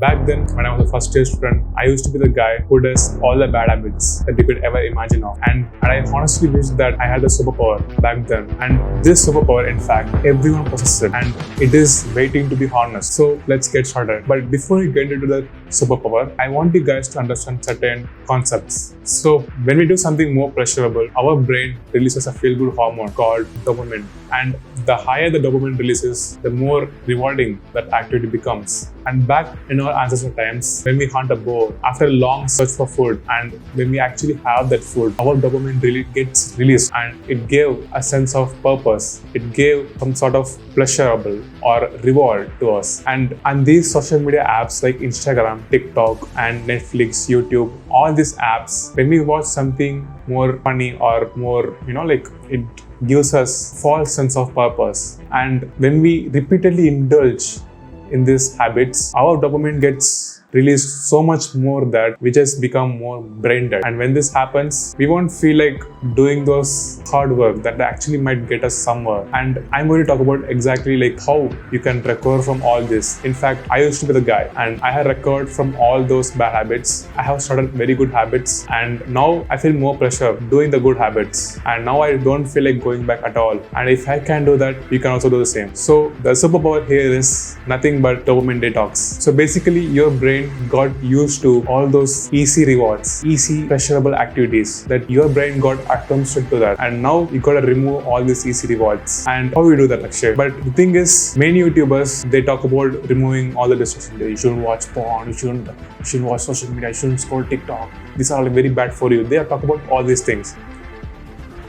Back then, when I was a first year student, I used to be the guy who does all the bad habits that you could ever imagine of. And I honestly wish that I had a superpower back then. And this superpower, in fact, everyone possesses it. And it is waiting to be harnessed. So let's get started. But before we get into the superpower, I want you guys to understand certain concepts. So when we do something more pleasurable, our brain releases a feel-good hormone called dopamine. And the higher the dopamine releases, the more rewarding that activity becomes. And back in our ancestral times, when we hunt a boar, after a long search for food, and when we actually have that food, our dopamine really gets released, and it gave a sense of purpose. It gave some sort of pleasurable or reward to us. And these social media apps like Instagram, TikTok, and Netflix, YouTube, all these apps, when we watch something more funny or more, it gives us false sense of purpose. And when we repeatedly indulge in these habits, our dopamine gets released so much more that we just become more brain dead. And when this happens, we won't feel like doing those hard work that actually might get us somewhere. And I'm going to talk about exactly like how you can recover from all this. In fact, I used to be the guy, and I have recovered from all those bad habits. I have started very good habits, and now I feel more pressure doing the good habits. And now I don't feel like going back at all. And if I can do that, you can also do the same. So the superpower here is nothing but dopamine detox. So basically, your brain got used to all those easy rewards, easy pleasurable activities, that your brain got accustomed to that, and now you gotta remove all these easy rewards. And how you do that, Akshay? But the thing is, many YouTubers, they talk about removing all the distractions. You shouldn't watch porn, you shouldn't watch social media, you shouldn't scroll TikTok. These are all very bad for you. They are talking about all these things.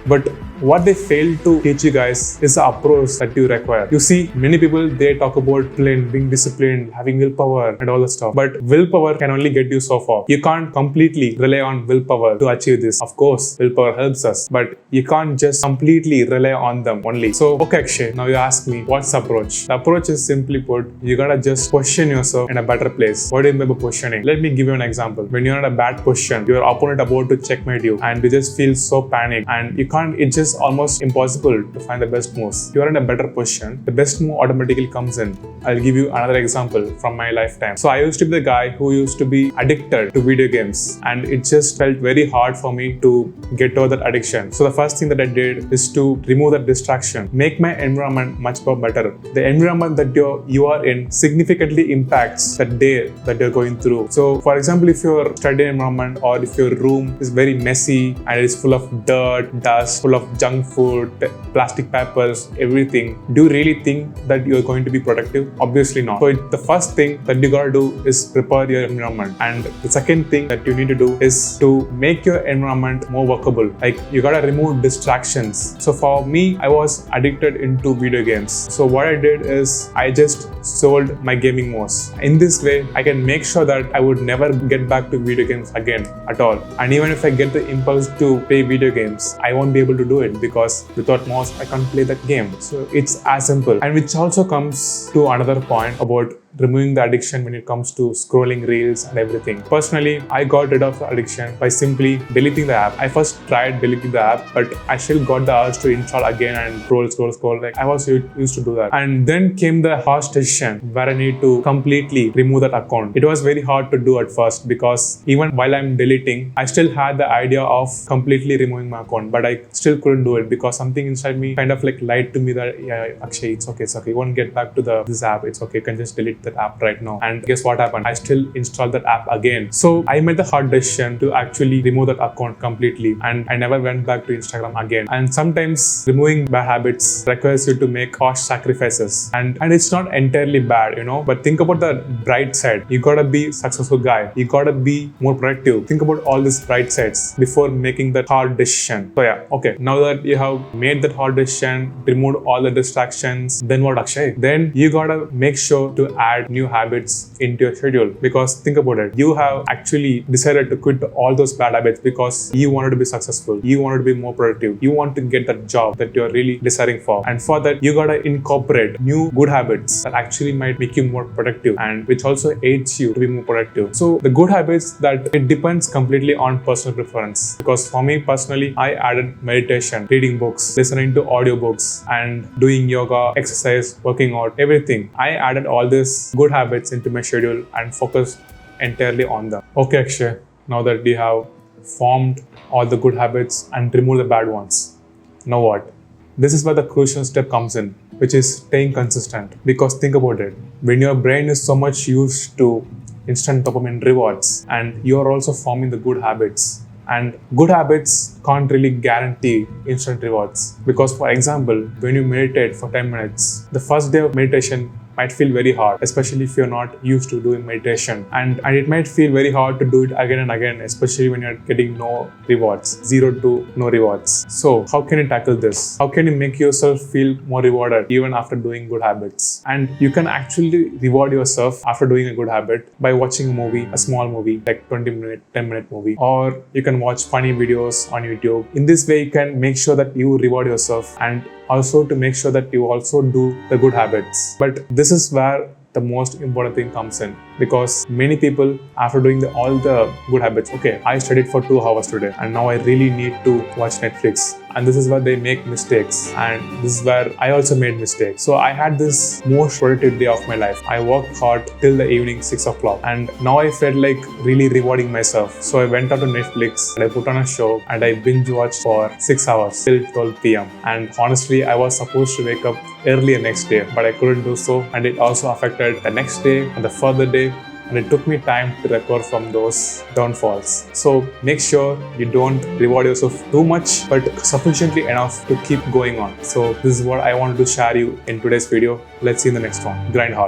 But what they fail to teach you guys is the approach that you require. You see, many people, they talk about being disciplined, having willpower and all that stuff. But willpower can only get you so far. You can't completely rely on willpower to achieve this. Of course, willpower helps us, but you can't just completely rely on them only. So, okay, Akshay, now you ask me, what's the approach? The approach is simply put, you gotta just position yourself in a better place. What do you mean by positioning? Let me give you an example. When you're in a bad position, your opponent about to checkmate you, and you just feel so panicked, and it's just almost impossible to find the best moves. You are in a better position, the best move automatically comes in. I'll give you another example from my lifetime. So I used to be the guy who used to be addicted to video games, and it just felt very hard for me to get over that addiction. So the first thing that I did is to remove that distraction, make my environment much more better. The environment that you are in significantly impacts the day that you're going through. So for example, if your study environment or if your room is very messy and it's full of dirt, dust, full of junk food, plastic papers, everything, do you really think that you're going to be productive? Obviously not. So the first thing that you gotta do is prepare your environment. And the second thing that you need to do is to make your environment more workable. Like, you gotta remove distractions. So for me, I was addicted into video games. So what I did is I just sold my gaming mouse. In this way, I can make sure that I would never get back to video games again at all. And even if I get the impulse to play video games, I won't be able to do it, because without mouse I can't play that game. So it's as simple. And which also comes to another point about removing the addiction when it comes to scrolling reels and everything. Personally, I got rid of the addiction by simply deleting the app. I first tried deleting the app, but I still got the urge to install again and scroll. Like, I was used to do that. And then came the harsh decision where I need to completely remove that account. It was very hard to do at first, because even while I'm deleting, I still had the idea of completely removing my account, but I still couldn't do it, because something inside me kind of like lied to me that, yeah, Akshay, it's okay. You won't get back to this app. It's okay. You can just delete that app right now. And guess what happened? I still installed that app again. So I made the hard decision to actually remove that account completely, and I never went back to Instagram again. And sometimes removing bad habits requires you to make harsh sacrifices, and it's not entirely bad, but think about the bright side. You gotta be a successful guy. You gotta be more productive. Think about all these bright sides before making that hard decision. So yeah, okay, now that you have made that hard decision, removed all the distractions, then what, Akshay? Then you gotta make sure to add new habits into your schedule. Because think about it, you have actually decided to quit all those bad habits because you wanted to be successful, you wanted to be more productive, you want to get that job that you're really desiring for. And for that, you gotta incorporate new good habits that actually might make you more productive, and which also aids you to be more productive. So the good habits, that it depends completely on personal preference. Because for me personally, I added meditation, reading books, listening to audiobooks, and doing yoga, exercise, working out, everything. I added all this these good habits into my schedule and focus entirely on them. Okay, Akshay, now that we have formed all the good habits and removed the bad ones, now what? This is where the crucial step comes in, which is staying consistent. Because think about it, when your brain is so much used to instant dopamine rewards and you are also forming the good habits, and good habits can't really guarantee instant rewards. Because for example, when you meditate for 10 minutes, the first day of meditation might feel very hard, especially if you're not used to doing meditation. And it might feel very hard to do it again and again, especially when you're getting no rewards, 0 to no rewards. So how can you tackle this? How can you make yourself feel more rewarded even after doing good habits? And you can actually reward yourself after doing a good habit by watching a movie, a small movie, like 20-minute, 10-minute movie. Or you can watch funny videos on YouTube. In this way, you can make sure that you reward yourself and also to make sure that you also do the good habits. But this is where the most important thing comes in, because many people, after doing all the good habits, okay, I studied for 2 hours today and now I really need to watch Netflix, and this is where they make mistakes, and this is where I also made mistakes. So I had this most productive day of my life. I worked hard till the evening 6 o'clock, and now I felt like really rewarding myself. So I went out to Netflix and I put on a show and I binge watched for 6 hours till 12 p.m. And honestly, I was supposed to wake up earlier next day, but I couldn't do so, and it also affected the next day and the further day, and it took me time to recover from those downfalls. So make sure you don't reward yourself too much, but sufficiently enough to keep going on. So this is what I wanted to share you in today's video. Let's see in the next one. Grind hard.